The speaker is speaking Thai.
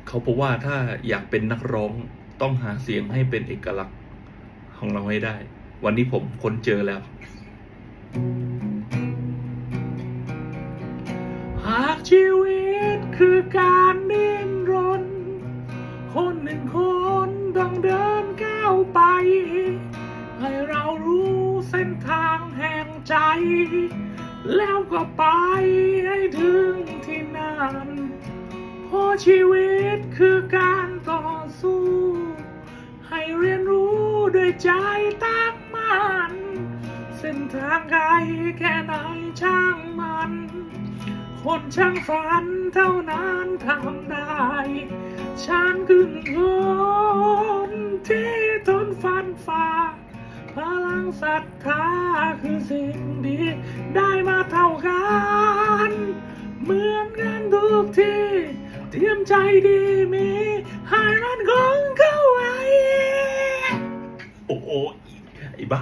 เขาบอกว่าถ้าอยากเป็นนักร้องต้องหาเสียงให้เป็นเอกลักษณ์ของเราให้ได้ วันนี้ผมค้นเจอแล้ว หากชีวิตคือการดิ้นรนคนหนึ่งคนต้องเดินก้าวไปให้เรารู้เส้นทางแห่งใจแล้วก็ไปให้ถึงที่นั่นเพราะชีวิตคือการต่อสู้ให้เรียนรู้ด้วยใจตั้งมั่นเส้นทางไกลแค่ไหนช่างมันคนช่างฝันเท่านั้นทำได้ฉันคือคนที่ทนฟันฝ่าพลังศรัทธาคือสิ่งดีได้มาเท่ากันเหมือนกันทุกที่เตรียมใจดีมีให้มันคงเข้าไว้โอ้โหไอ้บ้า